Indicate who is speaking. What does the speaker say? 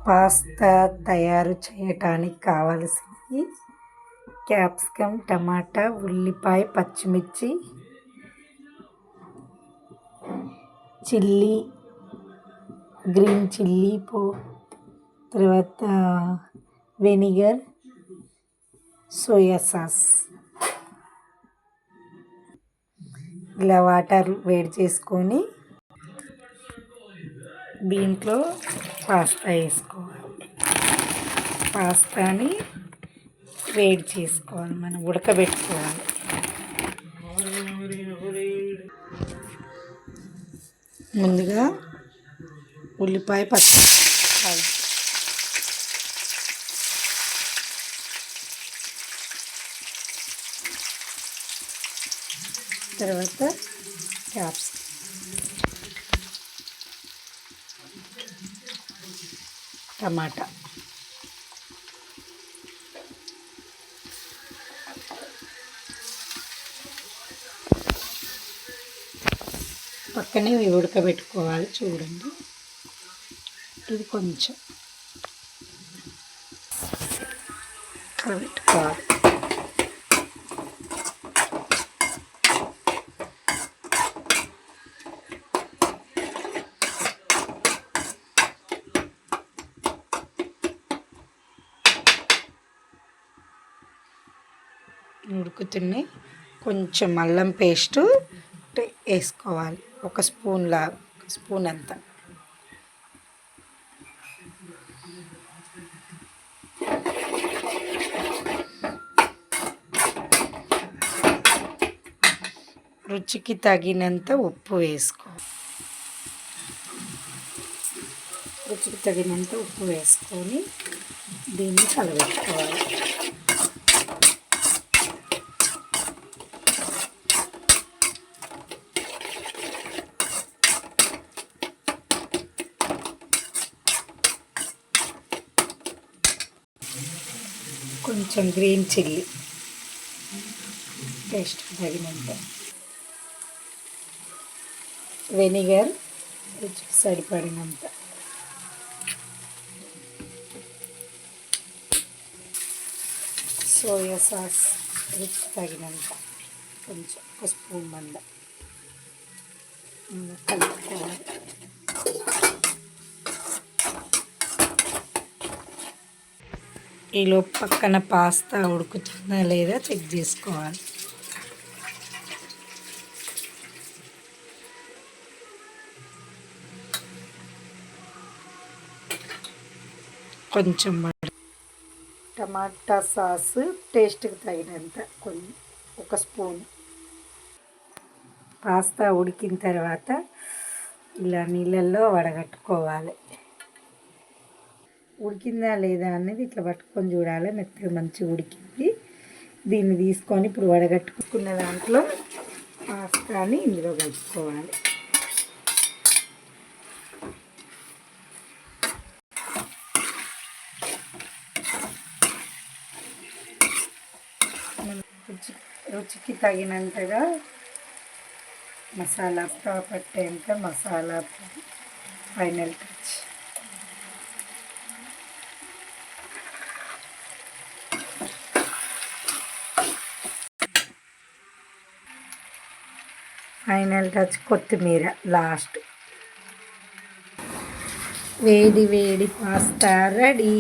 Speaker 1: Pasta తయారు చేయటానికి కావలసినవి క్యాప్సికమ్, టమాటా, ఉల్లిపాయ, పచ్చిమిర్చి, చిల్లీ, గ్రీన్ చిల్లీ తర్వాత వెనిగర్, సోయా సాస్. ఇలా వాటర్ వేడి చేసుకొని దీంట్లో పాస్తా వేసుకోవాలి. పాస్తాని వేడి చేసుకోవాలి, మనం ఉడకబెట్టుకోవాలి. ముందుగా ఉల్లిపాయ, పచ్చిమిరపకాయలు, తర్వాత క్యాప్సికమ్, టమాటా, పక్కనే ఉడకబెట్టుకోవాలి. చూడండి, ఇది కొంచెం ఉడకబెట్టుకోవాలి. ఉడుకుతున్నాయి. కొంచెం అల్లం పేస్టు వేసుకోవాలి, ఒక స్పూన్ అంతా. రుచికి తగినంత ఉప్పు వేసుకోవాలి. రుచికి తగినంత ఉప్పు వేసుకొని దీన్ని కలబెట్టుకోవాలి. కొంచెం గ్రీన్ చిల్లీ టేస్ట్ తగినంత, వెనిగర్ రుచికి సరిపడినంత, సోయా సాస్ రుచికి తగినంత, కొంచెం ఒక స్పూన్ మంద కలుపుకోవాలి. ఈలో పక్కన పాస్తా ఉడుకుతుందా లేదా చెక్ చేసుకోవాలి. కొంచెం టమాటా సాస్ టేస్ట్కి తగినంత, ఒక స్పూన్. పాస్తా ఉడికిన తర్వాత ఇలా నీళ్ళల్లో వడగట్టుకోవాలి. ఉడికిందా లేదా అనేది ఇట్లా పట్టుకొని చూడాలి. మెత్తగా మంచిగా ఉడికింది. దీన్ని తీసుకొని ఇప్పుడు వడగట్టుకున్న దాంట్లో పాస్తాని ఇందులో కలుపుకోవాలి. రుచికి తగినంతగా మసాలా పట్టేంత మసాలా, ఫైనల్ టచ్. ఫైనల్ టచ్ కొత్తిమీర లాస్ట్. వేడి వేడి పాస్తా రెడీ.